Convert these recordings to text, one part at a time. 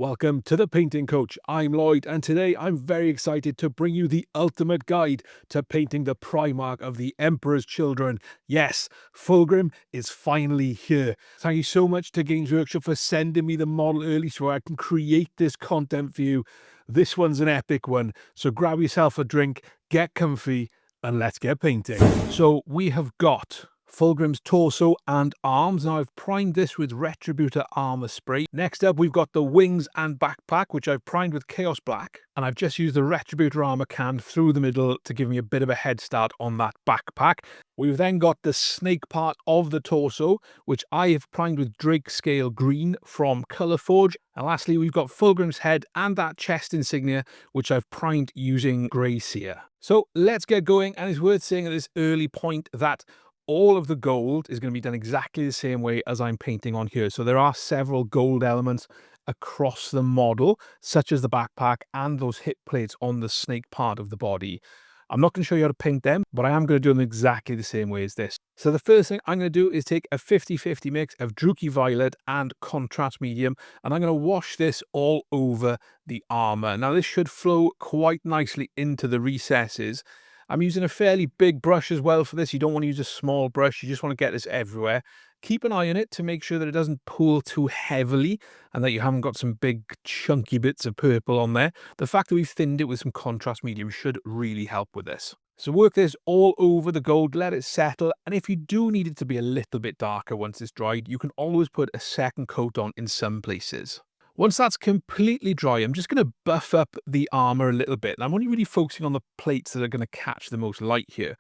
Welcome to the Painting Coach. I'm Lloyd, and today I'm very excited to bring you the ultimate guide to painting the Primarch of the Emperor's Children. Yes, Fulgrim is finally here. Thank you so much to Games Workshop for sending me the model early so I can create this content for you. This one's an epic one, so grab yourself a drink, get comfy, and let's get painting. So we have got Fulgrim's torso and arms. Now I've primed this with Retributor armor spray. Next up we've got the wings and backpack, which I've primed with Chaos Black, and I've just used the Retributor armor can through the middle to give me a bit of a head start on that backpack. We've then got the snake part of the torso, which I have primed with Druchii Green from Colourforge. And lastly, we've got Fulgrim's head and that chest insignia, which I've primed using Grey Seer. So let's get going, and it's worth saying at this early point that all of the gold is going to be done exactly the same way as I'm painting on here. So there are several gold elements across the model, such as the backpack and those hip plates on the snake part of the body. I'm not going to show you how to paint them, but I am going to do them exactly the same way as this. So the first thing I'm going to do is take a 50-50 mix of Druchii Violet and Contrast Medium, and I'm going to wash this all over the armor. Now this should flow quite nicely into the recesses. I'm using a fairly big brush as well for this. You don't want to use a small brush. You just want to get this everywhere. Keep an eye on it to make sure that it doesn't pool too heavily and that you haven't got some big chunky bits of purple on there. The fact that we've thinned it with some contrast medium should really help with this. So work this all over the gold, let it settle, and if you do need it to be a little bit darker once it's dried, you can always put a second coat on in some places. Once that's completely dry, I'm just going to buff up the armor a little bit. And I'm only really focusing on the plates that are going to catch the most light here.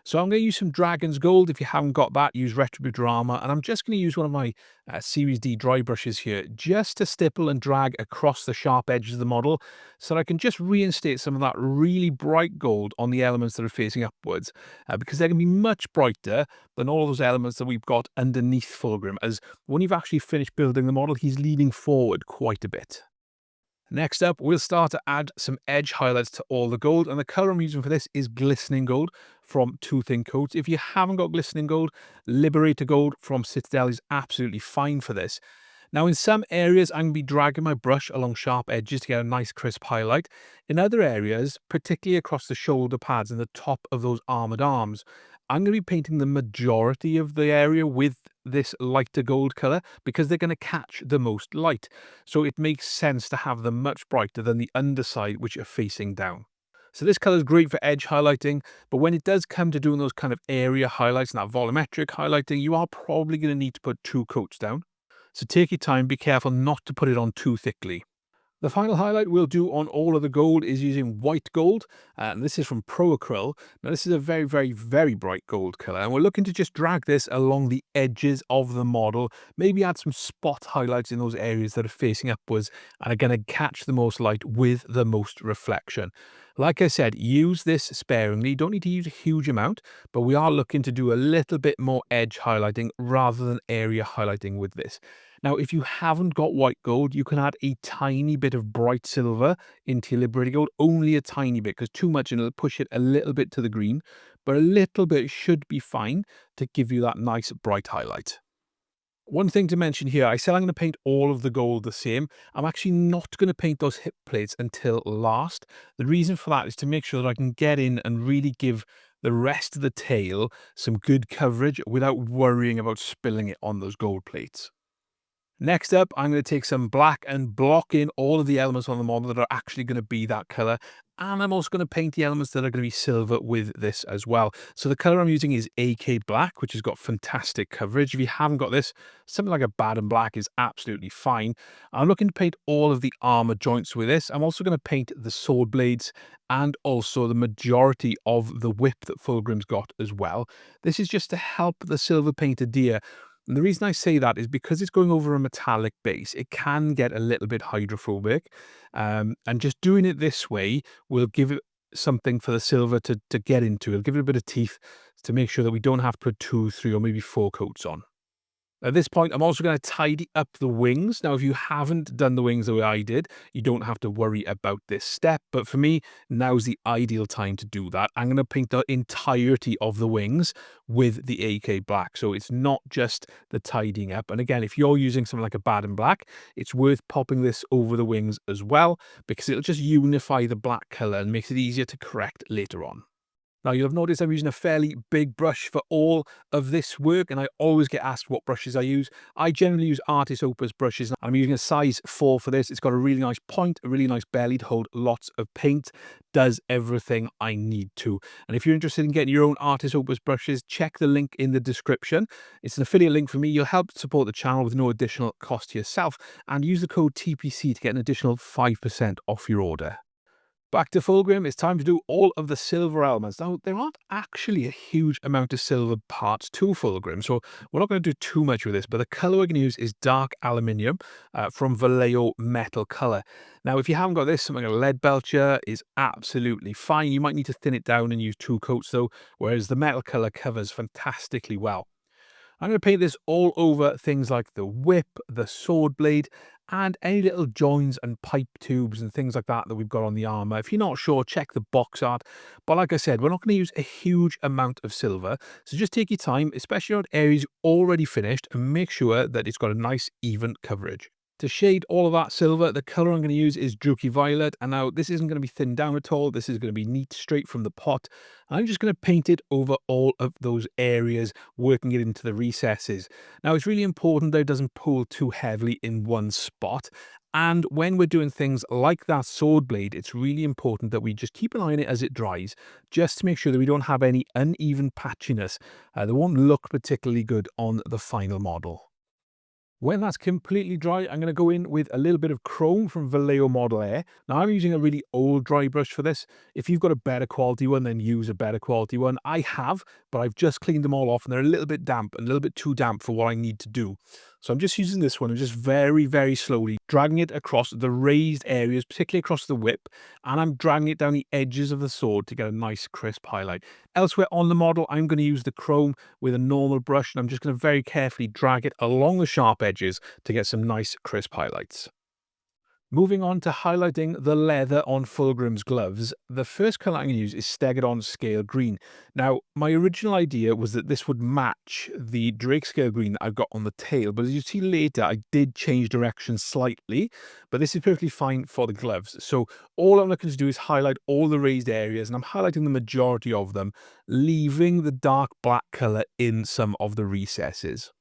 So I'm going to use some Dragon's Gold. If you haven't got that, use Retributor armor. And I'm just going to use one of my Series D dry brushes here just to stipple and drag across the sharp edges of the model so that I can just reinstate some of that really bright gold on the elements that are facing upwards because they're going to be much brighter than all those elements that we've got underneath Fulgrim, as when you've actually finished building the model, he's leaning forward quite a bit. Next up, we'll start to add some edge highlights to all the gold, and the colour I'm using for this is Glistening Gold from Two Thin Coats. If you haven't got Glistening Gold, Liberator Gold from Citadel is absolutely fine for this. Now in some areas I'm going to be dragging my brush along sharp edges to get a nice crisp highlight. In other areas, particularly across the shoulder pads and the top of those armoured arms, I'm going to be painting the majority of the area with this lighter gold colour because they're going to catch the most light. So it makes sense to have them much brighter than the underside which are facing down. So this colour is great for edge highlighting, but when it does come to doing those kind of area highlights and that volumetric highlighting, you are probably going to need to put 2 coats down. So take your time, be careful not to put it on too thickly. The final highlight we'll do on all of the gold is using white gold, and this is from Pro Acryl. Now this is a very, very, very bright gold colour, and we're looking to just drag this along the edges of the model, maybe add some spot highlights in those areas that are facing upwards and are going to catch the most light with the most reflection. Like I said, use this sparingly. You don't need to use a huge amount, but we are looking to do a little bit more edge highlighting rather than area highlighting with this. Now, if you haven't got white gold, you can add a tiny bit of bright silver into your Liberator Gold, only a tiny bit, because too much and it'll push it a little bit to the green, but a little bit should be fine to give you that nice bright highlight. One thing to mention here, I said I'm going to paint all of the gold the same. I'm actually not going to paint those hip plates until last. The reason for that is to make sure that I can get in and really give the rest of the tail some good coverage without worrying about spilling it on those gold plates. Next up, I'm going to take some black and block in all of the elements on the model that are actually going to be that colour. And I'm also going to paint the elements that are going to be silver with this as well. So the colour I'm using is AK Black, which has got fantastic coverage. If you haven't got this, something like a Baden Black is absolutely fine. I'm looking to paint all of the armour joints with this. I'm also going to paint the sword blades and also the majority of the whip that Fulgrim's got as well. This is just to help the silver paint adhere. And the reason I say that is because it's going over a metallic base, it can get a little bit hydrophobic. And just doing it this way will give it something for the silver to get into. It'll give it a bit of teeth to make sure that we don't have to put 2, 3, or maybe 4 coats on. At this point, I'm also going to tidy up the wings. Now, if you haven't done the wings the way I did, you don't have to worry about this step. But for me, now's the ideal time to do that. I'm going to paint the entirety of the wings with the AK black. So it's not just the tidying up. And again, if you're using something like a Baden black, it's worth popping this over the wings as well, because it'll just unify the black color and makes it easier to correct later on. Now, you'll have noticed I'm using a fairly big brush for all of this work, and I always get asked what brushes I use. I generally use Artist Opus brushes. I'm using a size 4 for this. It's got a really nice point, a really nice belly to hold lots of paint. Does everything I need to. And if you're interested in getting your own Artist Opus brushes, check the link in the description. It's an affiliate link for me. You'll help support the channel with no additional cost to yourself, and use the code TPC to get an additional 5% off your order. Back to Fulgrim, it's time to do all of the silver elements. Now, there aren't actually a huge amount of silver parts to Fulgrim, so we're not going to do too much with this, but the colour we're going to use is dark aluminium from Vallejo Metal Colour. Now, if you haven't got this, something like a lead belcher is absolutely fine. You might need to thin it down and use 2 coats though, whereas the metal colour covers fantastically well. I'm going to paint this all over things like the whip, the sword blade, and any little joins and pipe tubes and things like that we've got on the armour. If you're not sure, check the box art. But like I said, we're not going to use a huge amount of silver. So just take your time, especially on areas already finished, and make sure that it's got a nice even coverage. To shade all of that silver, the colour I'm going to use is Druchii Violet. And now this isn't going to be thinned down at all. This is going to be neat straight from the pot. I'm just going to paint it over all of those areas, working it into the recesses. Now, it's really important that it doesn't pull too heavily in one spot. And when we're doing things like that sword blade, it's really important that we just keep an eye on it as it dries, just to make sure that we don't have any uneven patchiness that won't look particularly good on the final model. When that's completely dry, I'm going to go in with a little bit of chrome from Vallejo Model Air. Now, I'm using a really old dry brush for this. If you've got a better quality one, then use a better quality one. I have, but I've just cleaned them all off, and they're a little bit damp, and a little bit too damp for what I need to do. So I'm just using this one and just very, very slowly dragging it across the raised areas, particularly across the whip, and I'm dragging it down the edges of the sword to get a nice crisp highlight. Elsewhere on the model, I'm going to use the chrome with a normal brush, and I'm just going to very carefully drag it along the sharp edges to get some nice crisp highlights. Moving on to highlighting the leather on Fulgrim's gloves, the first colour I'm going to use is Stegadon Scale Green. Now, my original idea was that this would match the Drake Scale Green that I've got on the tail, but as you see later, I did change direction slightly, but this is perfectly fine for the gloves. So all I'm looking to do is highlight all the raised areas, and I'm highlighting the majority of them, leaving the dark black colour in some of the recesses.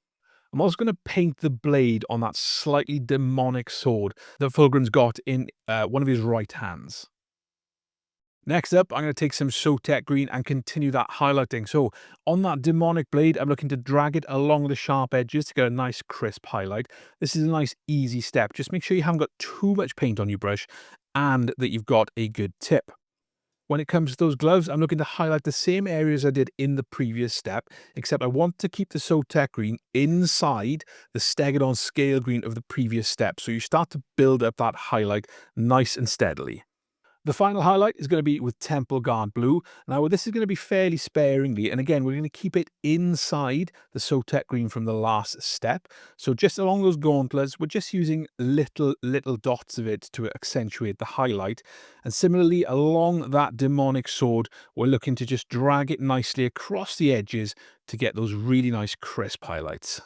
I'm also going to paint the blade on that slightly demonic sword that Fulgrim's got in one of his right hands. Next up, I'm going to take some Sotek Green and continue that highlighting. So on that demonic blade, I'm looking to drag it along the sharp edges to get a nice crisp highlight. This is a nice easy step. Just make sure you haven't got too much paint on your brush and that you've got a good tip. When it comes to those gloves, I'm looking to highlight the same areas I did in the previous step, except I want to keep the Sotek Green inside the Stegadon Scale Green of the previous step. So you start to build up that highlight nice and steadily. The final highlight is going to be with Temple Guard Blue. Now, this is going to be fairly sparingly, and again, we're going to keep it inside the Sotek Green from the last step. So just along those gauntlets, we're just using little dots of it to accentuate the highlight. And similarly, along that demonic sword, we're looking to just drag it nicely across the edges to get those really nice crisp highlights.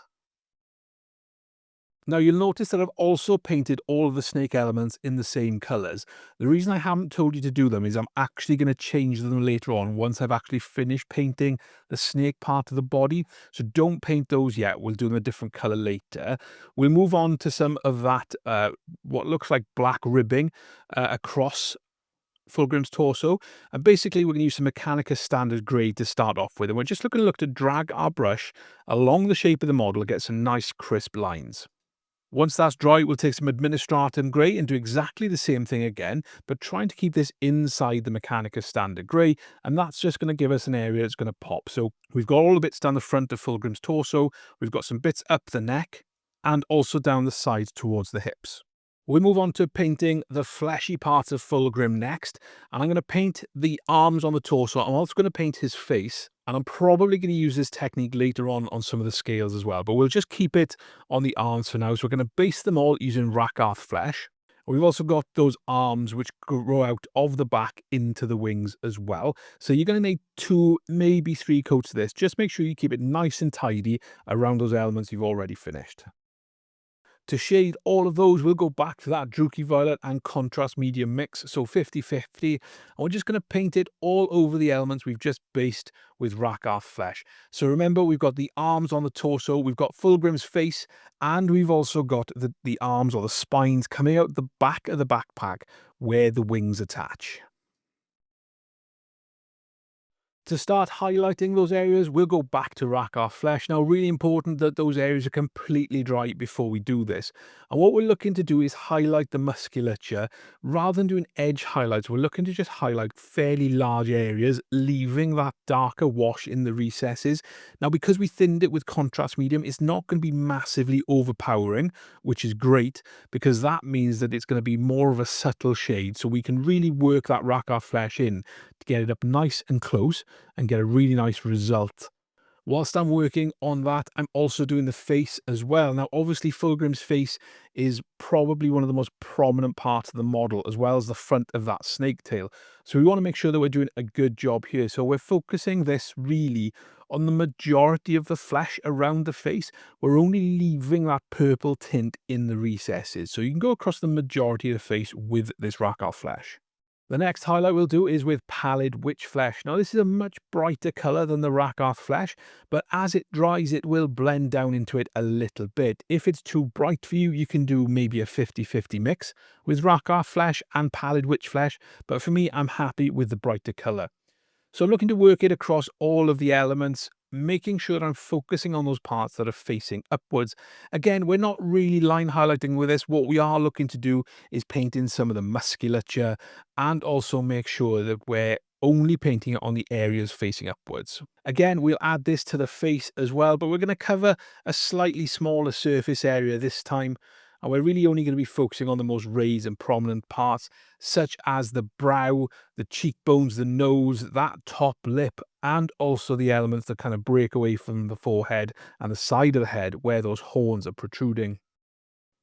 Now, you'll notice that I've also painted all of the snake elements in the same colours. The reason I haven't told you to do them is I'm actually going to change them later on once I've actually finished painting the snake part of the body. So don't paint those yet. We'll do them a different colour later. We'll move on to some of that, what looks like black ribbing across Fulgrim's torso. And basically, we're going to use some Mechanicus Standard Grey to start off with. And we're just looking to drag our brush along the shape of the model to get some nice crisp lines. Once that's dry, we'll take some Administratum Grey and do exactly the same thing again, but trying to keep this inside the Mechanicus Standard Grey, and that's just going to give us an area that's going to pop. So we've got all the bits down the front of Fulgrim's torso, we've got some bits up the neck, and also down the sides towards the hips. We move on to painting the fleshy parts of Fulgrim next, and I'm going to paint the arms on the torso. I'm also going to paint his face, And I'm probably going to use this technique later on some of the scales as well, but we'll just keep it on the arms for now. So we're going to base them all using Rakarth Flesh. We've also got those arms which grow out of the back into the wings as well. So you're going to need 2, maybe 3 coats of this. Just make sure you keep it nice and tidy around those elements you've already finished. To shade all of those, we'll go back to that Druchii Violet and Contrast Medium mix, so 50-50. And we're just going to paint it all over the elements we've just based with Rakarth Flesh. So remember, we've got the arms on the torso, we've got Fulgrim's face, and we've also got the arms or the spines coming out the back of the backpack where the wings attach. To start highlighting those areas, we'll go back to Rakarth Flesh. Now, really important that those areas are completely dry before we do this. And what we're looking to do is highlight the musculature. Rather than doing edge highlights, we're looking to just highlight fairly large areas, leaving that darker wash in the recesses. Now, because we thinned it with contrast medium, it's not going to be massively overpowering, which is great, because that means that it's going to be more of a subtle shade. So we can really work that Rakarth Flesh in to get it up nice and close and get a really nice result. Whilst I'm working on that, I'm also doing the face as well. Now, obviously, Fulgrim's face is probably one of the most prominent parts of the model, as well as the front of that snake tail. So we want to make sure that we're doing a good job here. So we're focusing this really on the majority of the flesh around the face. We're only leaving that purple tint in the recesses. So you can go across the majority of the face with this Rakarth Flesh. The next highlight we'll do is with Pallid Wych Flesh. Now, this is a much brighter colour than the Rakarth Flesh, but as it dries, it will blend down into it a little bit. If it's too bright for you, you can do maybe a 50-50 mix with Rakarth Flesh and Pallid Wych Flesh, but for me, I'm happy with the brighter colour. So I'm looking to work it across all of the elements, making sure I'm focusing on those parts that are facing upwards. Again, we're not really line highlighting with this. What we are looking to do is paint in some of the musculature and also make sure that we're only painting it on the areas facing upwards. Again, we'll add this to the face as well, but we're going to cover a slightly smaller surface area this time. And we're really only going to be focusing on the most raised and prominent parts, such as the brow, the cheekbones, the nose, that top lip, and also the elements that kind of break away from the forehead and the side of the head where those horns are protruding.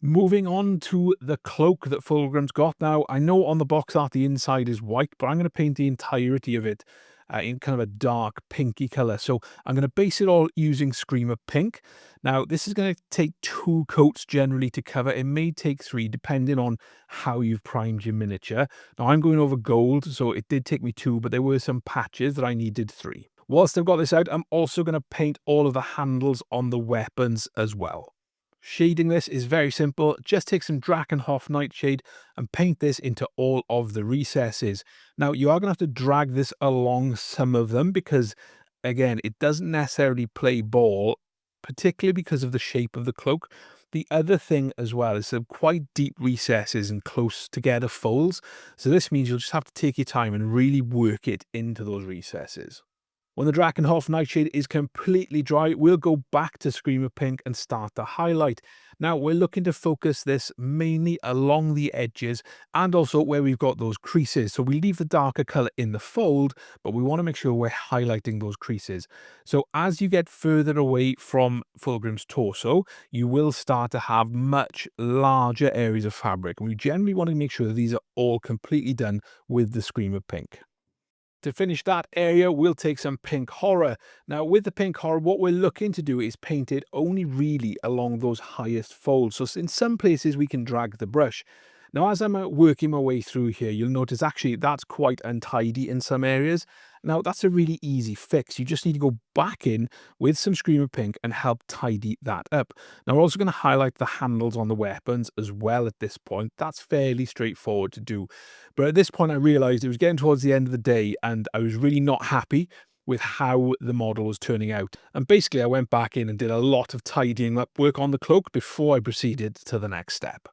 Moving on to the cloak that Fulgrim's got now. I know on the box art the inside is white, but I'm going to paint the entirety of it in kind of a dark pinky colour. So I'm going to base it all using Screamer Pink. Now, this is going to take 2 coats generally to cover. It may take 3, depending on how you've primed your miniature. Now, I'm going over gold, so it did take me 2, but there were some patches that I needed 3. Whilst I've got this out, I'm also going to paint all of the handles on the weapons as well. Shading this is very simple. Just take some Naggaroth Nightshade and paint this into all of the recesses. Now, you are going to have to drag this along some of them because, again, it doesn't necessarily play ball, particularly because of the shape of the cloak. The other thing as well is some quite deep recesses and close together folds. So this means you'll just have to take your time and really work it into those recesses. When the Naggaroth Nightshade is completely dry, we'll go back to Screamer Pink and start to highlight. Now, we're looking to focus this mainly along the edges and also where we've got those creases. So we leave the darker colour in the fold, but we want to make sure we're highlighting those creases. So as you get further away from Fulgrim's torso, you will start to have much larger areas of fabric. And we generally want to make sure that these are all completely done with the Screamer Pink. To finish that area, we'll take some pink horror. Now, with the pink horror, what we're looking to do is paint it only really along those highest folds. So in some places, we can drag the brush. Now, as I'm working my way through here, you'll notice actually that's quite untidy in some areas. Now, that's a really easy fix. You just need to go back in with some Screamer Pink and help tidy that up. Now, we're also going to highlight the handles on the weapons as well at this point. That's fairly straightforward to do. But at this point, I realized it was getting towards the end of the day and I was really not happy with how the model was turning out. And basically, I went back in and did a lot of tidying up work on the cloak before I proceeded to the next step.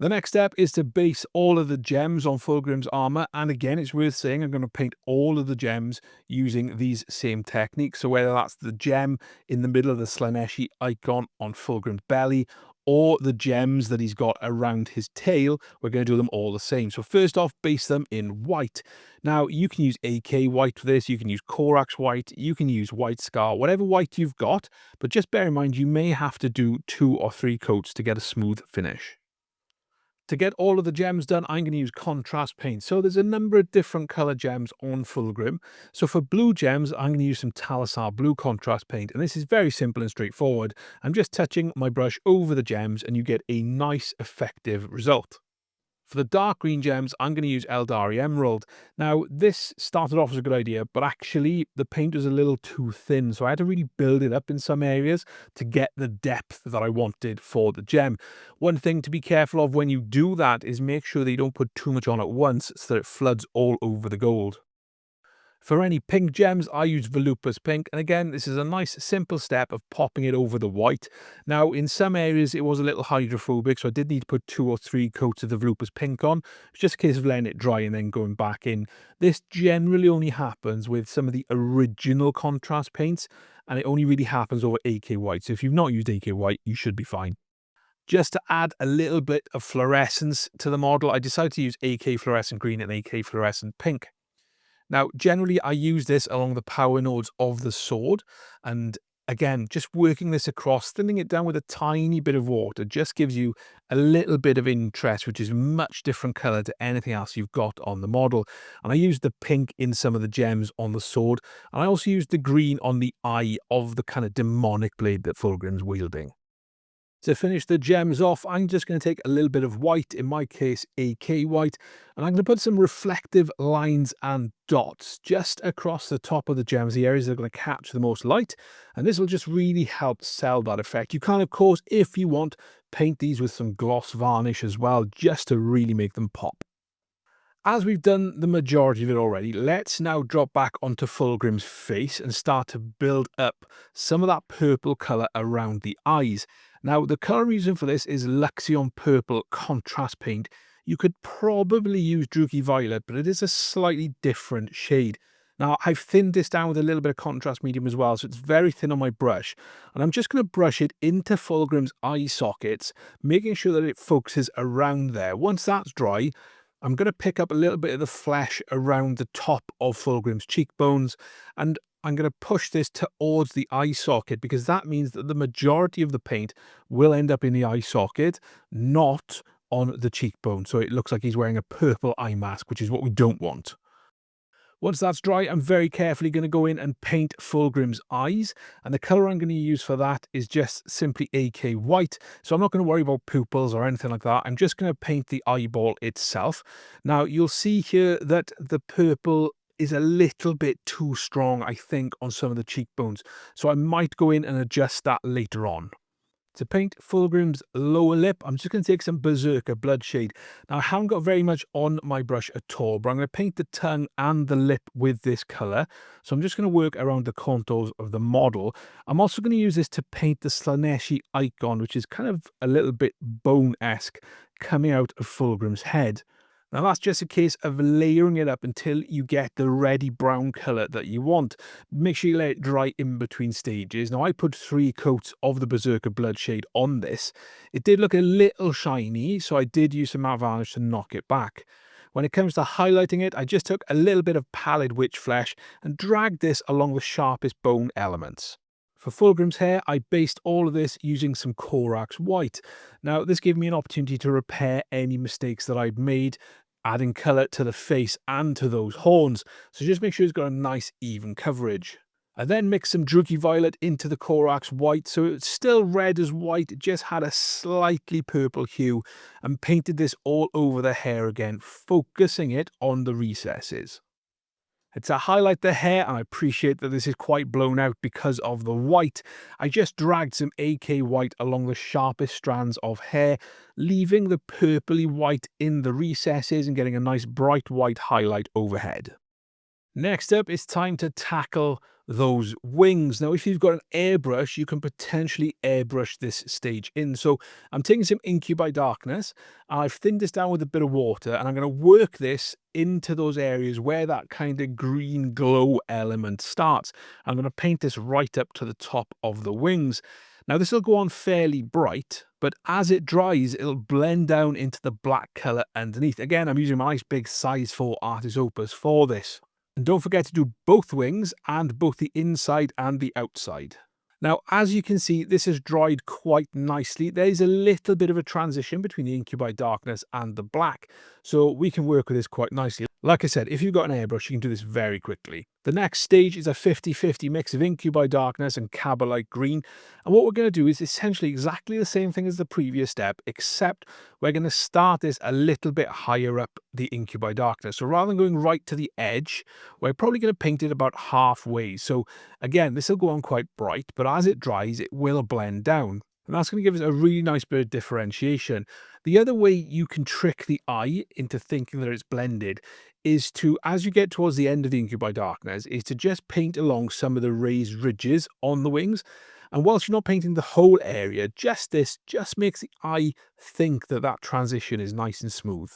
The next step is to base all of the gems on Fulgrim's armour, and again, it's worth saying I'm going to paint all of the gems using these same techniques. So whether that's the gem in the middle of the Slaanesh icon on Fulgrim's belly, or the gems that he's got around his tail, we're going to do them all the same. So first off, base them in white. Now, you can use AK white for this, you can use Corax white, you can use white scar, whatever white you've got, but just bear in mind you may have to do 2 or 3 coats to get a smooth finish. To get all of the gems done, I'm going to use contrast paint. So there's a number of different color gems on Fulgrim. So for blue gems, I'm going to use some Talassar Blue contrast paint. And this is very simple and straightforward. I'm just touching my brush over the gems and you get a nice, effective result. For the dark green gems, I'm going to use Aeldari Emerald. Now, this started off as a good idea, but actually the paint was a little too thin, so I had to really build it up in some areas to get the depth that I wanted for the gem. One thing to be careful of when you do that is make sure that you don't put too much on at once so that it floods all over the gold. For any pink gems, I use Volupous Pink, and again, this is a nice simple step of popping it over the white. Now, in some areas, it was a little hydrophobic, so I did need to put 2 or 3 coats of the Volupous Pink on. It's just a case of letting it dry and then going back in. This generally only happens with some of the original contrast paints, and it only really happens over AK White. So if you've not used AK White, you should be fine. Just to add a little bit of fluorescence to the model, I decided to use AK Fluorescent Green and AK Fluorescent Pink. Now, generally, I use this along the power nodes of the sword. And again, just working this across, thinning it down with a tiny bit of water just gives you a little bit of interest, which is much different color to anything else you've got on the model. And I used the pink in some of the gems on the sword. And I also used the green on the eye of the kind of demonic blade that Fulgrim's wielding. To finish the gems off, I'm just going to take a little bit of white, in my case AK white, and I'm going to put some reflective lines and dots just across the top of the gems, the areas that are going to capture the most light, and this will just really help sell that effect. You can, of course, if you want, paint these with some gloss varnish as well, just to really make them pop. As we've done the majority of it already, let's now drop back onto Fulgrim's face and start to build up some of that purple colour around the eyes. Now, the colour reason for this is Luxion Purple contrast paint. You could probably use Druchii Violet, but it is a slightly different shade. Now, I've thinned this down with a little bit of contrast medium as well, so it's very thin on my brush. And I'm just going to brush it into Fulgrim's eye sockets, making sure that it focuses around there. Once that's dry, I'm going to pick up a little bit of the flesh around the top of Fulgrim's cheekbones, and I'm going to push this towards the eye socket because that means that the majority of the paint will end up in the eye socket, not on the cheekbone. So it looks like he's wearing a purple eye mask, which is what we don't want. Once that's dry, I'm very carefully going to go in and paint Fulgrim's eyes. And the colour I'm going to use for that is just simply AK white. So I'm not going to worry about pupils or anything like that. I'm just going to paint the eyeball itself. Now, you'll see here that the purple is a little bit too strong, I think, on some of the cheekbones. So I might go in and adjust that later on. To paint Fulgrim's lower lip, I'm just going to take some Berserker Bloodshade. Now, I haven't got very much on my brush at all, but I'm going to paint the tongue and the lip with this colour. So I'm just going to work around the contours of the model. I'm also going to use this to paint the Slaanesh icon, which is kind of a little bit bone-esque coming out of Fulgrim's head. Now that's just a case of layering it up until you get the reddy brown colour that you want. Make sure you let it dry in between stages. Now I put 3 coats of the Berserker Bloodshade on this. It did look a little shiny, so I did use some matte varnish to knock it back. When it comes to highlighting it, I just took a little bit of Pallid Wych Flesh and dragged this along the sharpest bone elements. For Fulgrim's hair, I based all of this using some Corax White. Now, this gave me an opportunity to repair any mistakes that I'd made, adding colour to the face and to those horns. So just make sure it's got a nice even coverage. I then mixed some Druchii Violet into the Corax White, so it's still red as white, it just had a slightly purple hue, and painted this all over the hair again, focusing it on the recesses. To highlight the hair, and I appreciate that this is quite blown out because of the white, I just dragged some AK white along the sharpest strands of hair, leaving the purpley white in the recesses and getting a nice bright white highlight overhead. Next up, it's time to tackle those wings. Now, if you've got an airbrush, you can potentially airbrush this stage in. So I'm taking some Incubi Darkness, and I've thinned this down with a bit of water, and I'm going to work this into those areas where that kind of green glow element starts. I'm going to paint this right up to the top of the wings. Now, this will go on fairly bright, but as it dries, it'll blend down into the black colour underneath. Again, I'm using my nice big size 4 Artis Opus for this. And don't forget to do both wings and both the inside and the outside. Now, as you can see, this has dried quite nicely. There's a little bit of a transition between the Incubi Darkness and the black, so we can work with this quite nicely. Like I said, if you've got an airbrush, you can do this very quickly. The next stage is a 50-50 mix of Incubi Darkness and Kabalite Green, and what we're going to do is essentially exactly the same thing as the previous step, except we're going to start this a little bit higher up the Incubi Darkness. So rather than going right to the edge, we're probably going to paint it about halfway. So again, this will go on quite bright, but as it dries, it will blend down. And that's going to give us a really nice bit of differentiation. The other way you can trick the eye into thinking that it's blended is to, as you get towards the end of the Incubi Darkness, is to just paint along some of the raised ridges on the wings. And whilst you're not painting the whole area, just makes the eye think that that transition is nice and smooth.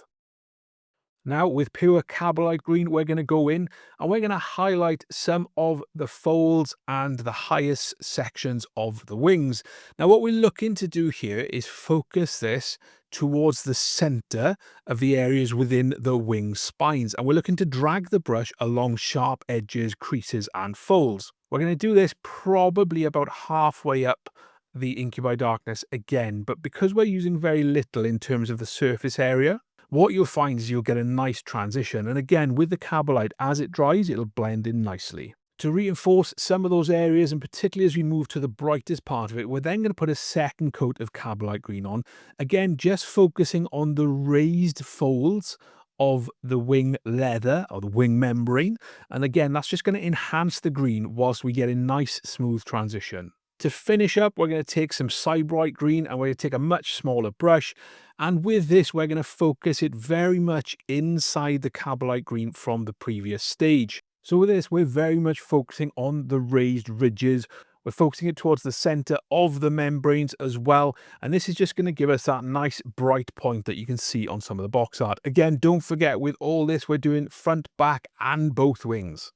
Now, with pure Kabalite Green, we're going to go in and we're going to highlight some of the folds and the highest sections of the wings. Now, what we're looking to do here is focus this towards the center of the areas within the wing spines. And we're looking to drag the brush along sharp edges, creases, and folds. We're going to do this probably about halfway up the Incubi Darkness again, but because we're using very little in terms of the surface area, what you'll find is you'll get a nice transition. And again, with the Kabalite, as it dries, it'll blend in nicely. To reinforce some of those areas, and particularly as we move to the brightest part of it, we're then going to put a second coat of Kabalite Green on. Again, just focusing on the raised folds of the wing leather or the wing membrane. And again, that's just going to enhance the green whilst we get a nice smooth transition. To finish up, we're going to take some Sybarite Green and we're going to take a much smaller brush. And with this, we're going to focus it very much inside the Kabalite Green from the previous stage. So with this, we're very much focusing on the raised ridges. We're focusing it towards the center of the membranes as well. And this is just going to give us that nice bright point that you can see on some of the box art. Again, don't forget, with all this, we're doing front, back, and both wings.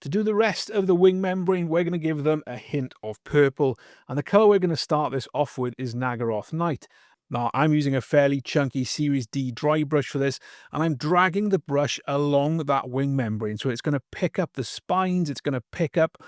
To do the rest of the wing membrane, we're going to give them a hint of purple. And the color we're going to start this off with is Naggaroth Night. Now, I'm using a fairly chunky Series D dry brush for this, and I'm dragging the brush along that wing membrane. So it's going to pick up the spines, it's going to pick up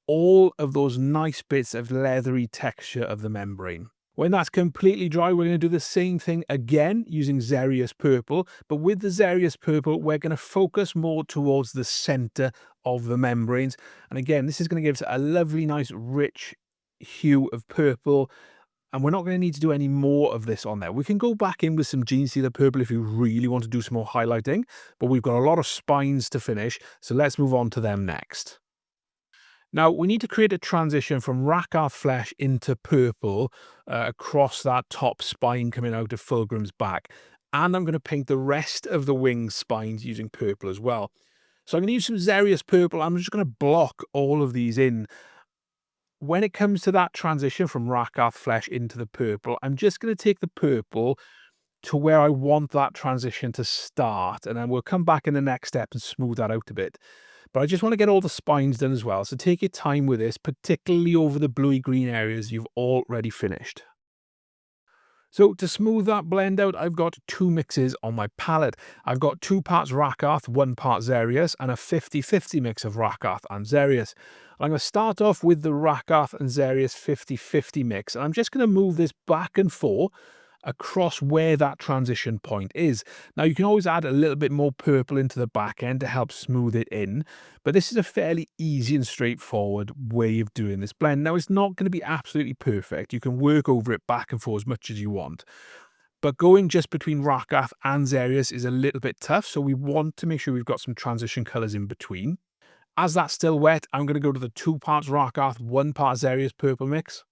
all of those nice bits of leathery texture of the membrane. When that's completely dry, we're going to do the same thing again using Xereus Purple, but with the Xereus Purple, we're going to focus more towards the center of the membranes. And again, this is going to give us a lovely, nice, rich hue of purple. And we're not going to need to do any more of this on there. We can go back in with some Genestealer Purple if you really want to do some more highlighting, but we've got a lot of spines to finish, so let's move on to them next. Now, we need to create a transition from Rakarth Flesh into purple across that top spine coming out of Fulgrim's back. And I'm going to paint the rest of the wing spines using purple as well. So I'm going to use some Xereus Purple. I'm just going to block all of these in. When it comes to that transition from Rakarth Flesh into the purple, I'm just going to take the purple to where I want that transition to start. And then we'll come back in the next step and smooth that out a bit. But I just want to get all the spines done as well. So take your time with this, particularly over the bluey-green areas you've already finished. So to smooth that blend out, I've got two mixes on my palette. I've got 2 parts Rakarth, 1 part Xereus, and a 50-50 mix of Rakarth and Xereus. I'm going to start off with the Rakarth and Xereus 50-50 mix, and I'm just going to move this back and forth across where that transition point is. Now, you can always add a little bit more purple into the back end to help smooth it in, but this is a fairly easy and straightforward way of doing this blend. Now, it's not going to be absolutely perfect. You can work over it back and forth as much as you want, but going just between Rakarth and Xereus is a little bit tough, so we want to make sure we've got some transition colors in between. As that's still wet, I'm going to go to the 2 parts Rakarth, 1 part Xereus Purple mix.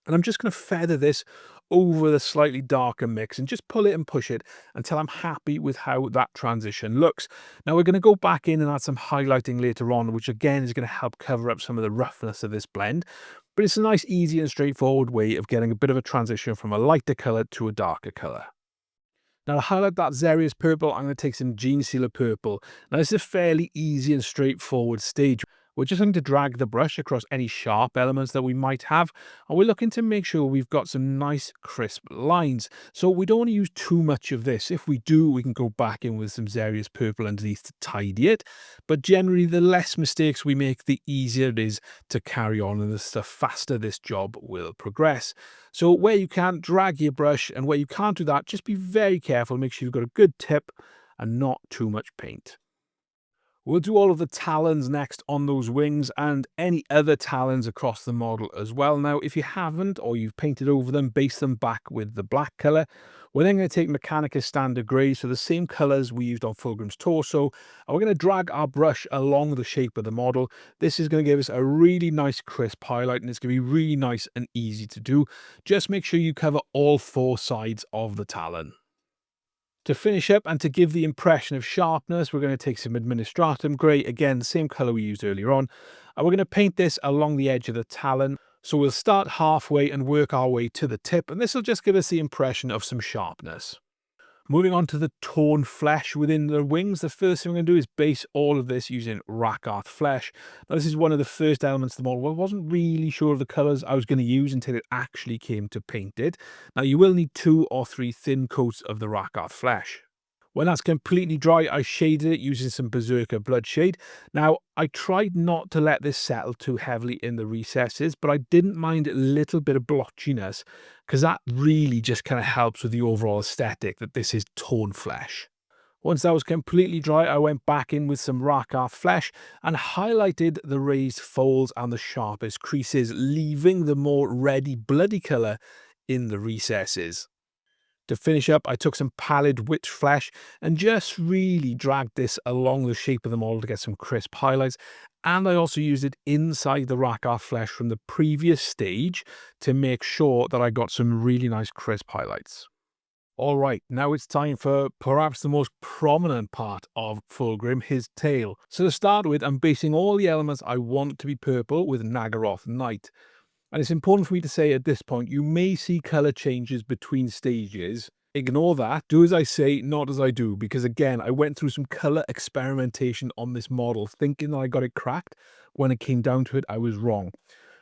And I'm just going to feather this over the slightly darker mix and just pull it and push it until I'm happy with how that transition looks. Now we're going to go back in and add some highlighting later on, which again is going to help cover up some of the roughness of this blend. But it's a nice, easy and straightforward way of getting a bit of a transition from a lighter colour to a darker colour. Now to highlight that Xereus Purple, I'm going to take some Genestealer Purple. Now this is a fairly easy and straightforward stage. We're just going to drag the brush across any sharp elements that we might have, and we're looking to make sure we've got some nice crisp lines. So we don't want to use too much of this. If we do, we can go back in with some Xereus Purple underneath to tidy it. But generally, the less mistakes we make, the easier it is to carry on, and the faster this job will progress. So where you can, drag your brush, and where you can't do that, just be very careful. Make sure you've got a good tip and not too much paint. We'll do all of the talons next on those wings and any other talons across the model as well. Now, if you haven't or you've painted over them, base them back with the black colour. We're then going to take Mechanicus Standard Grey, so the same colours we used on Fulgrim's torso, and we're going to drag our brush along the shape of the model. This is going to give us a really nice crisp highlight, and it's going to be really nice and easy to do. Just make sure you cover all four sides of the talon. To finish up and to give the impression of sharpness, we're going to take some Administratum Grey, again, the same colour we used earlier on, and we're going to paint this along the edge of the talon. So we'll start halfway and work our way to the tip, and this will just give us the impression of some sharpness. Moving on to the torn flesh within the wings, the first thing we're going to do is base all of this using Rakarth Flesh. Now, this is one of the first elements of the model. I wasn't really sure of the colours I was going to use until it actually came to paint it. Now, you will need 2 or 3 thin coats of the Rakarth Flesh. When that's completely dry, I shaded it using some Berserker Bloodshade. Now, I tried not to let this settle too heavily in the recesses, but I didn't mind a little bit of blotchiness, because that really just kind of helps with the overall aesthetic that this is torn flesh. Once that was completely dry, I went back in with some Rakarth Flesh and highlighted the raised folds and the sharpest creases, leaving the more reddy, bloody colour in the recesses. To finish up, I took some Pallid Witch Flesh and just really dragged this along the shape of the model to get some crisp highlights. And I also used it inside the Rakarth Flesh from the previous stage to make sure that I got some really nice crisp highlights. All right, now it's time for perhaps the most prominent part of Fulgrim, his tail. So to start with, I'm basing all the elements I want to be purple with Naggaroth Night. And it's important for me to say at this point, you may see colour changes between stages. Ignore that. Do as I say, not as I do. Because again, I went through some colour experimentation on this model, thinking that I got it cracked. When it came down to it, I was wrong.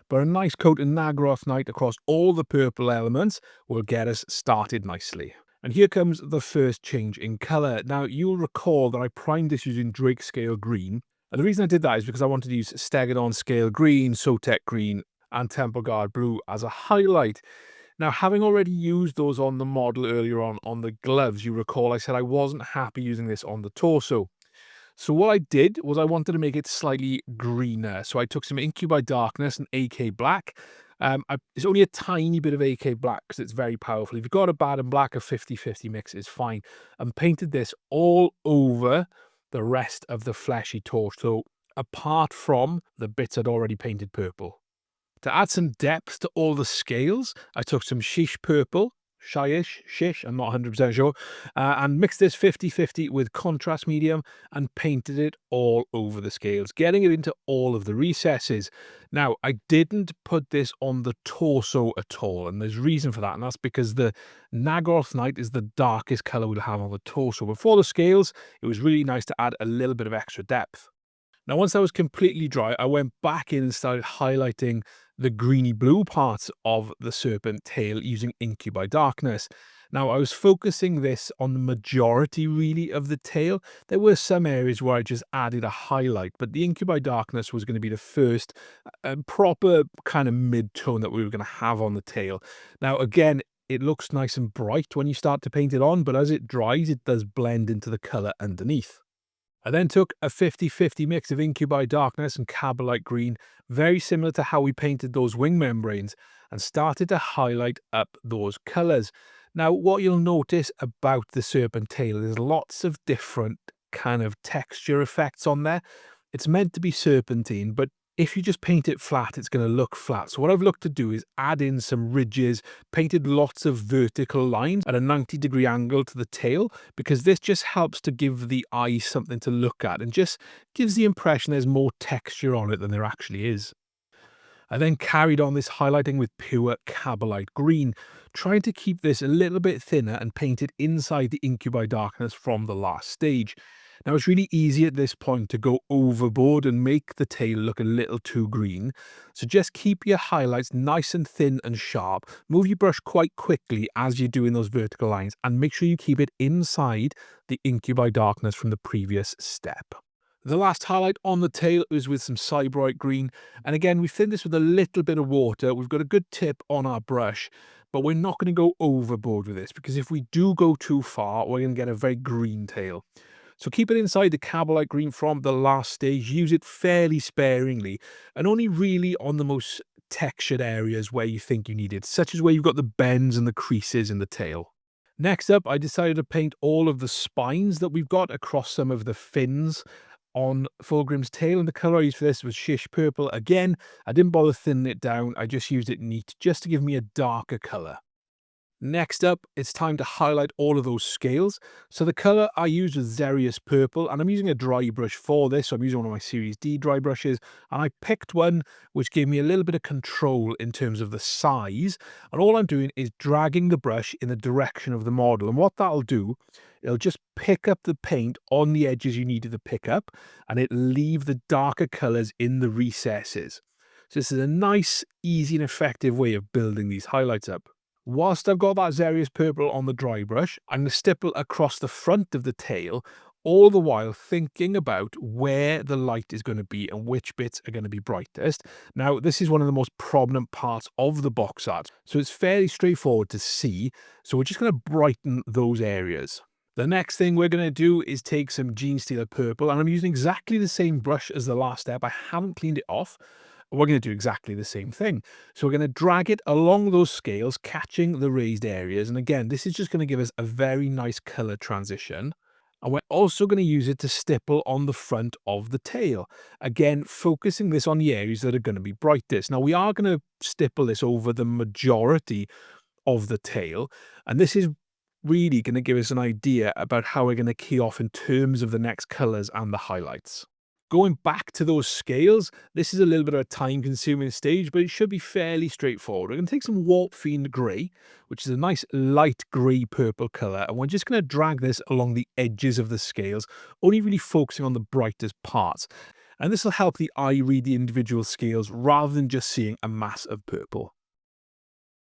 But a nice coat of Naggaroth Night across all the purple elements will get us started nicely. And here comes the first change in colour. Now, you'll recall that I primed this using Drake Scale Green. And the reason I did that is because I wanted to use Stegadon Scale Green, Sotek Green, and Temple Guard Blue as a highlight. Now, having already used those on the model earlier on the gloves, you recall I said I wasn't happy using this on the torso. So what I did was I wanted to make it slightly greener. So I took some Incubi Darkness and AK Black. It's only a tiny bit of AK Black because it's very powerful. If you've got a bad and black, a 50-50 mix is fine. And painted this all over the rest of the fleshy torso, apart from the bits I'd already painted purple. To add some depth to all the scales, I took some Shish Purple, Shish, I'm not 100% sure, and mixed this 50-50 with Contrast Medium and painted it all over the scales, getting it into all of the recesses. Now, I didn't put this on the torso at all, and there's reason for that, and that's because the Naggaroth Night is the darkest colour we'll have on the torso. But for the scales, it was really nice to add a little bit of extra depth. Now, once that was completely dry, I went back in and started highlighting the greeny blue parts of the serpent tail using Incubi Darkness. Now, I was focusing this on the majority, really, of the tail. There were some areas where I just added a highlight, but the Incubi Darkness was going to be the first proper kind of mid-tone that we were going to have on the tail. Now, again, it looks nice and bright when you start to paint it on, but as it dries, it does blend into the colour underneath. I then took a 50-50 mix of Incubi Darkness and Kabalite Green, very similar to how we painted those wing membranes, and started to highlight up those colours. Now, what you'll notice about the serpent tail is lots of different kind of texture effects on there. It's meant to be serpentine, but if you just paint it flat, it's going to look flat. So what I've looked to do is add in some ridges, painted lots of vertical lines at a 90-degree angle to the tail, because this just helps to give the eye something to look at and just gives the impression there's more texture on it than there actually is. I then carried on this highlighting with pure Kabalite Green. trying to keep this a little bit thinner and paint it inside the Incubi Darkness from the last stage. Now, it's really easy at this point to go overboard and make the tail look a little too green. So just keep your highlights nice and thin and sharp. Move your brush quite quickly as you're doing those vertical lines, and make sure you keep it inside the Incubi Darkness from the previous step. The last highlight on the tail is with some Sybarite Green. And again, we thinned this with a little bit of water. We've got a good tip on our brush, but we're not going to go overboard with this, because if we do go too far, we're going to get a very green tail. So keep it inside the Kabalite Green from the last stage. Use it fairly sparingly, and only really on the most textured areas where you think you need it, such as where you've got the bends and the creases in the tail. Next up, I decided to paint all of the spines that we've got across some of the fins on Fulgrim's tail, and the colour I used for this was Xereus Purple. Again, I didn't bother thinning it down, I just used it neat just to give me a darker colour. Next up, it's time to highlight all of those scales. So the colour I used was Xereus Purple, and I'm using a dry brush for this. So I'm using one of my Series D dry brushes, and I picked one which gave me a little bit of control in terms of the size. And all I'm doing is dragging the brush in the direction of the model. And what that'll do, it'll just pick up the paint on the edges you needed to pick up, and it'll leave the darker colours in the recesses. So this is a nice, easy and effective way of building these highlights up. Whilst I've got that Xereus Purple on the dry brush, I'm going to stipple across the front of the tail, all the while thinking about where the light is going to be and which bits are going to be brightest. Now, this is one of the most prominent parts of the box art, so it's fairly straightforward to see, so we're just going to brighten those areas. The next thing we're going to do is take some Genestealer Purple, and I'm using exactly the same brush as the last step. I haven't cleaned it off. We're going to do exactly the same thing. So we're going to drag it along those scales, catching the raised areas. And again, this is just going to give us a very nice colour transition. And we're also going to use it to stipple on the front of the tail. Again, focusing this on the areas that are going to be brightest. Now, we are going to stipple this over the majority of the tail. And this is really going to give us an idea about how we're going to key off in terms of the next colours and the highlights. Going back to those scales, this is a little bit of a time-consuming stage, but it should be fairly straightforward. We're going to take some Warpfiend Grey, which is a nice light grey-purple colour, and we're just going to drag this along the edges of the scales, only really focusing on the brightest parts. And this will help the eye read the individual scales rather than just seeing a mass of purple.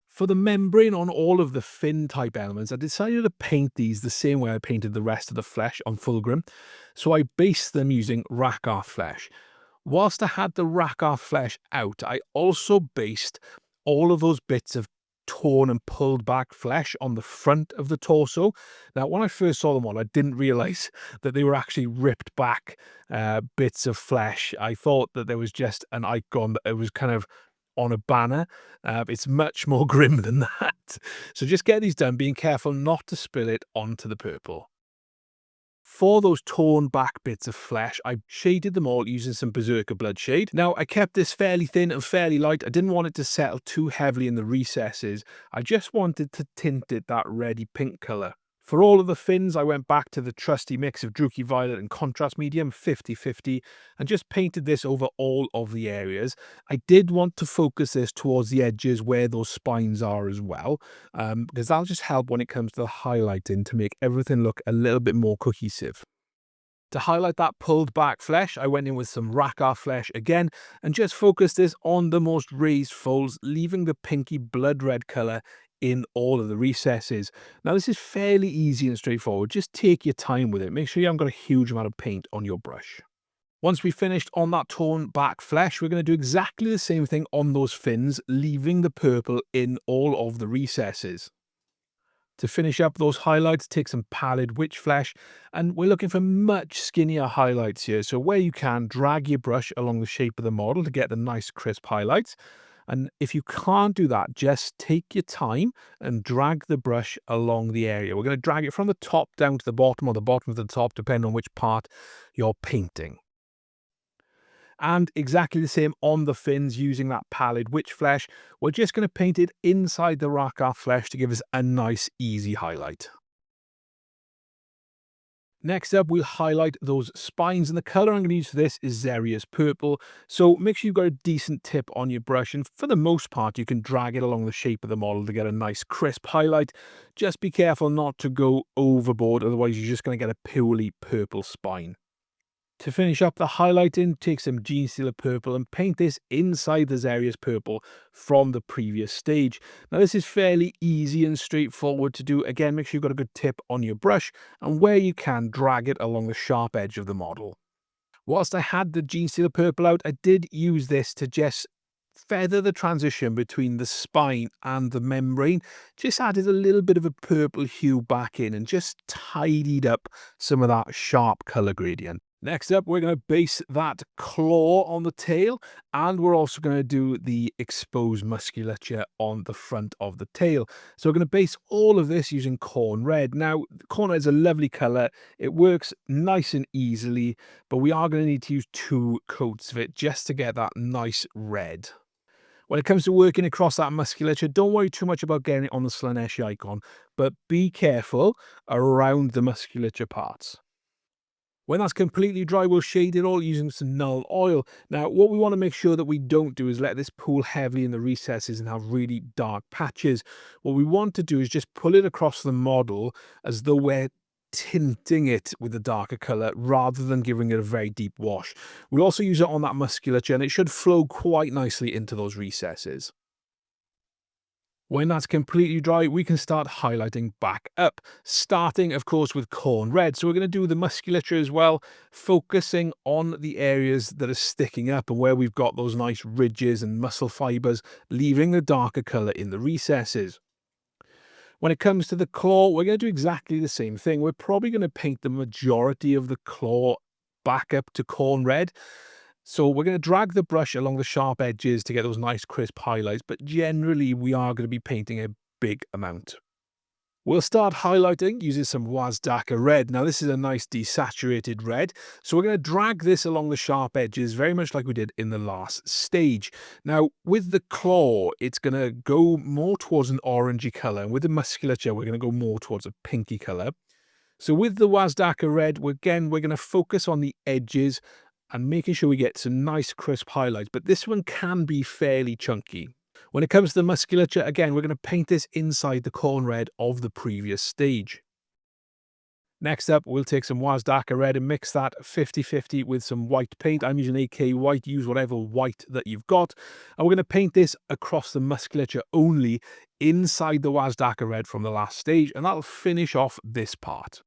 For the membrane on all of the fin type elements, I decided to paint these the same way I painted the rest of the flesh on Fulgrim. So I based them using Rakarth Flesh. Whilst I had the Rakarth Flesh out, I also based all of those bits of torn and pulled back flesh on the front of the torso. Now, when I first saw them on, I didn't realise that they were actually ripped back bits of flesh. I thought that there was just an icon, that it was kind of on a banner. It's much more grim than that. So just get these done, being careful not to spill it onto the purple. For those torn back bits of flesh, I shaded them all using some Berserker Bloodshade. Now, I kept this fairly thin and fairly light. I didn't want it to settle too heavily in the recesses. I just wanted to tint it that reddy pink colour. For all of the fins, I went back to the trusty mix of Druchii Violet and contrast medium, 50-50, and just painted this over all of the areas. I did want to focus this towards the edges where those spines are as well, because that'll just help when it comes to the highlighting to make everything look a little bit more cohesive. To highlight that pulled back flesh, I went in with some Rakarth Flesh again and just focused this on the most raised folds, leaving the pinky blood red colour in all of the recesses. Now, this is fairly easy and straightforward. Just take your time with it. Make sure you haven't got a huge amount of paint on your brush. Once we've finished on that torn back flesh, we're going to do exactly the same thing on those fins, leaving the purple in all of the recesses. To finish up those highlights, take some Pallid Wych Flesh, and we're looking for much skinnier highlights here. So where you can, drag your brush along the shape of the model to get the nice crisp highlights. And if you can't do that, just take your time and drag the brush along the area. We're going to drag it from the top down to the bottom, or the bottom to the top, depending on which part you're painting. And exactly the same on the fins using that Pallid Wych Flesh. We're just going to paint it inside the Rakarth Flesh to give us a nice, easy highlight. Next up, we'll highlight those spines, and the colour I'm going to use for this is Xereus Purple. So make sure you've got a decent tip on your brush, and for the most part, you can drag it along the shape of the model to get a nice crisp highlight. Just be careful not to go overboard, otherwise you're just going to get a purely purple spine. To finish up the highlighting, take some Genestealer Purple and paint this inside the Xereus Purple from the previous stage. Now this is fairly easy and straightforward to do. Again, make sure you've got a good tip on your brush, and where you can, drag it along the sharp edge of the model. Whilst I had the Genestealer Purple out, I did use this to just feather the transition between the spine and the membrane. Just added a little bit of a purple hue back in and just tidied up some of that sharp colour gradient. Next up, we're going to base that claw on the tail, and we're also going to do the exposed musculature on the front of the tail. So we're going to base all of this using Khorne Red. Now, Khorne Red is a lovely colour. It works nice and easily, but we are going to need to use 2 coats of it just to get that nice red. When it comes to working across that musculature, don't worry too much about getting it on the Slaanesh icon, but be careful around the musculature parts. When that's completely dry, we'll shade it all using some null oil. Now, what we want to make sure that we don't do is let this pool heavily in the recesses and have really dark patches. What we want to do is just pull it across the model as though we're tinting it with a darker colour rather than giving it a very deep wash. We'll also use it on that musculature, and it should flow quite nicely into those recesses. When that's completely dry, we can start highlighting back up, starting, of course, with Khorne Red. So we're going to do the musculature as well, focusing on the areas that are sticking up and where we've got those nice ridges and muscle fibres, leaving the darker colour in the recesses. When it comes to the claw, we're going to do exactly the same thing. We're probably going to paint the majority of the claw back up to Khorne Red. So we're going to drag the brush along the sharp edges to get those nice crisp highlights, but generally we are going to be painting a big amount. We'll start highlighting using some Wazdakka Red. Now this is a nice desaturated red, so we're going to drag this along the sharp edges very much like we did in the last stage. Now with the claw, it's going to go more towards an orangey colour, and with the musculature we're going to go more towards a pinky colour. So with the Wazdakka Red, we're going to focus on the edges and making sure we get some nice crisp highlights, but this one can be fairly chunky. When it comes to the musculature, again, we're going to paint this inside the Khorne Red of the previous stage. Next up, we'll take some Wazdakka Red and mix that 50-50 with some white paint. I'm using AK white, use whatever white that you've got. And we're going to paint this across the musculature only inside the Wazdakka Red from the last stage, and that'll finish off this part.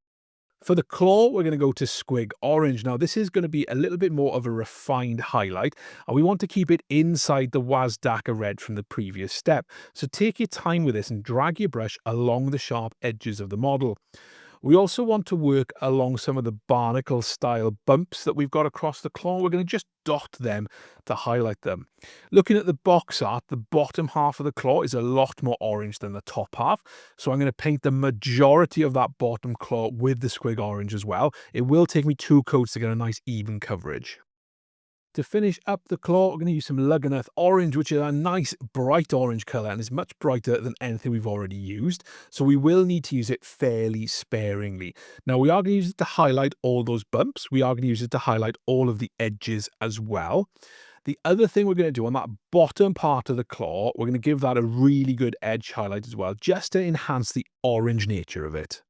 For the claw, we're going to go to Squig Orange. Now, this is going to be a little bit more of a refined highlight, and we want to keep it inside the Wazdakka Red from the previous step. So take your time with this and drag your brush along the sharp edges of the model. We also want to work along some of the barnacle-style bumps that we've got across the claw. We're going to just dot them to highlight them. Looking at the box art, the bottom half of the claw is a lot more orange than the top half. So I'm going to paint the majority of that bottom claw with the Squig Orange as well. It will take me 2 coats to get a nice even coverage. To finish up the claw, we're going to use some Naggaroth Orange, which is a nice bright orange colour and is much brighter than anything we've already used. So we will need to use it fairly sparingly. Now we are going to use it to highlight all those bumps. We are going to use it to highlight all of the edges as well. The other thing we're going to do on that bottom part of the claw, we're going to give that a really good edge highlight as well, just to enhance the orange nature of it.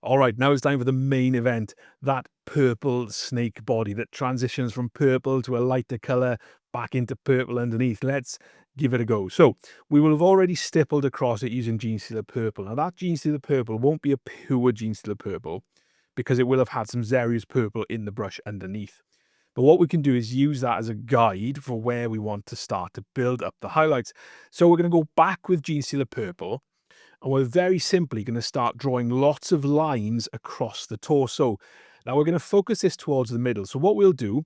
All right, now it's time for the main event, that purple snake body that transitions from purple to a lighter colour back into purple underneath. Let's give it a go. So we will have already stippled across it using Genestealer Purple. Now that Genestealer Purple won't be a pure Genestealer Purple because it will have had some Xereus Purple in the brush underneath. But what we can do is use that as a guide for where we want to start to build up the highlights. So we're going to go back with Genestealer Purple. And we're very simply going to start drawing lots of lines across the torso. Now we're going to focus this towards the middle. So what we'll do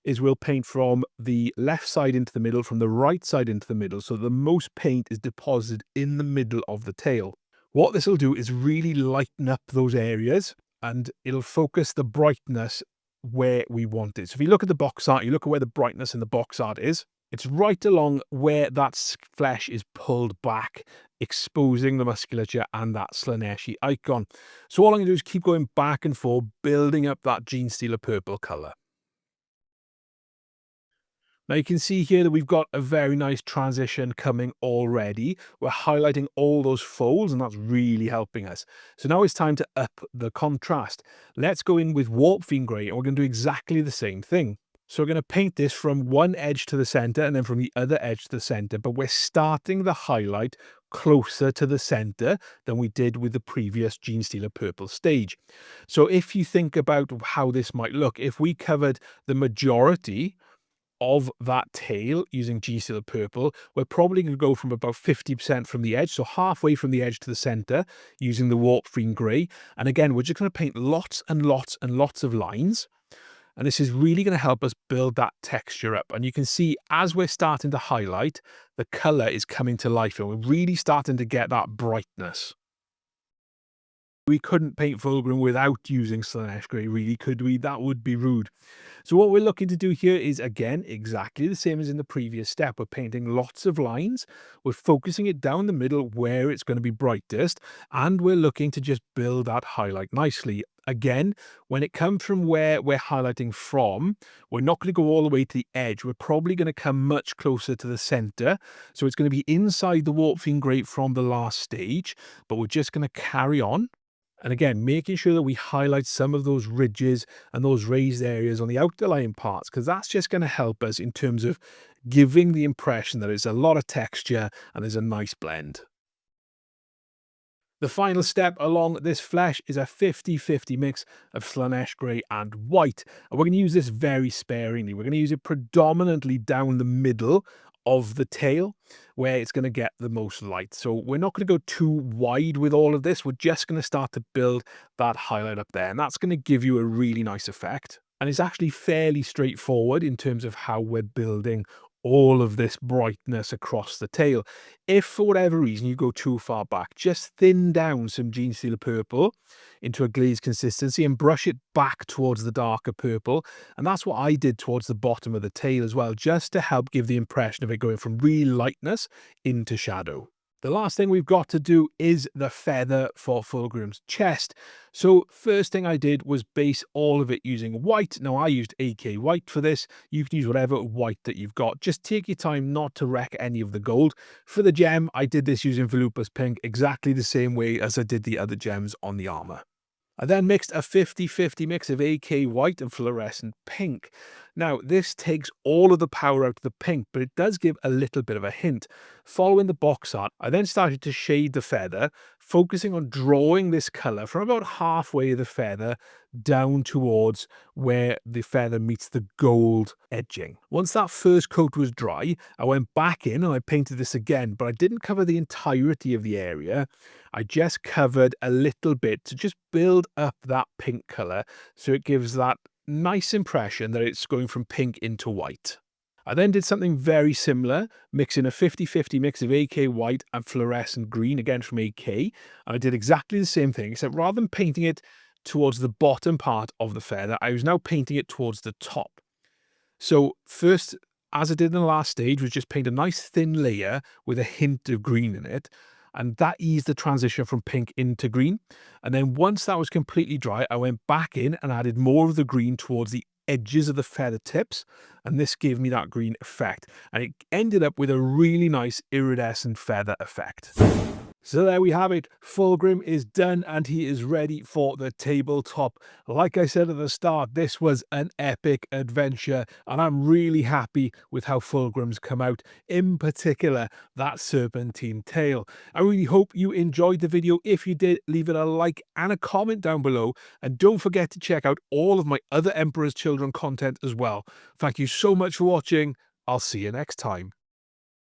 is we'll paint from the left side into the middle, from the right side into the middle, so the most paint is deposited in the middle of the tail. What this will do is really lighten up those areas, and it'll focus the brightness where we want it. So if you look at the box art, you look at where the brightness in the box art is, it's right along where that flesh is pulled back exposing the musculature and that Slaaneshi icon. So all I'm going to do is keep going back and forth, building up that Genestealer Purple colour. Now you can see here that we've got a very nice transition coming already. We're highlighting all those folds and that's really helping us. So now it's time to up the contrast. Let's go in with Warpfiend Grey and we're going to do exactly the same thing. So we're going to paint this from one edge to the center and then from the other edge to the center, but we're starting the highlight closer to the center than we did with the previous Genestealer Purple stage. So if you think about how this might look, if we covered the majority of that tail using Genestealer Purple, we're probably going to go from about 50% from the edge, so halfway from the edge to the center, using the Warpfiend Grey. And again, we're just going to paint lots and lots and lots of lines. And this is really going to help us build that texture up. And you can see as we're starting to highlight, the color is coming to life and we're really starting to get that brightness. We couldn't paint Fulgrim without using Slaanesh Grey, really, could we? That would be rude. So what we're looking to do here is, again, exactly the same as in the previous step. We're painting lots of lines. We're focusing it down the middle where it's going to be brightest. And we're looking to just build that highlight nicely. Again, when it comes from where we're highlighting from, we're not going to go all the way to the edge. We're probably going to come much closer to the center. So it's going to be inside the Warpfiend Grey from the last stage, but we're just going to carry on. And again, making sure that we highlight some of those ridges and those raised areas on the outlying parts, because that's just going to help us in terms of giving the impression that there's a lot of texture and there's a nice blend. The final step along this flesh is a 50-50 mix of Slaanesh Grey and white. And we're going to use this very sparingly. We're going to use it predominantly down the middle of the tail where it's going to get the most light. So we're not going to go too wide with all of this. We're just going to start to build that highlight up there. And that's going to give you a really nice effect. And it's actually fairly straightforward in terms of how we're building all of this brightness across the tail. If for whatever reason you go too far back, just thin down some Genestealer Purple into a glaze consistency and brush it back towards the darker purple. And that's what I did towards the bottom of the tail as well, just to help give the impression of it going from real lightness into shadow. The last thing we've got to do is the feather for Fulgrim's chest. So first thing I did was base all of it using white. Now I used AK white for this. You can use whatever white that you've got. Just take your time not to wreck any of the gold. For the gem, I did this using Volupous Pink exactly the same way as I did the other gems on the armor. I then mixed a 50-50 mix of AK White and Fluorescent Pink. Now, this takes all of the power out of the pink, but it does give a little bit of a hint. Following the box art, I then started to shade the feather, focusing on drawing this colour from about halfway of the feather down towards where the feather meets the gold edging. Once that first coat was dry, I went back in and I painted this again, but I didn't cover the entirety of the area. I just covered a little bit to just build up that pink colour so it gives that nice impression that it's going from pink into white. I then did something very similar, mixing a 50-50 mix of AK White and Fluorescent Green, again from AK. And I did exactly the same thing, except rather than painting it towards the bottom part of the feather, I was now painting it towards the top. So first, as I did in the last stage, was just paint a nice thin layer with a hint of green in it. And that eased the transition from pink into green. And then once that was completely dry, I went back in and added more of the green towards the edges of the feather tips. And this gave me that green effect. And it ended up with a really nice iridescent feather effect. So there we have it. Fulgrim is done and he is ready for the tabletop. Like I said at the start, this was an epic adventure and I'm really happy with how Fulgrim's come out, in particular that serpentine tail. I really hope you enjoyed the video. If you did, leave it a like and a comment down below, and don't forget to check out all of my other Emperor's Children content as well. Thank you so much for watching. I'll see you next time.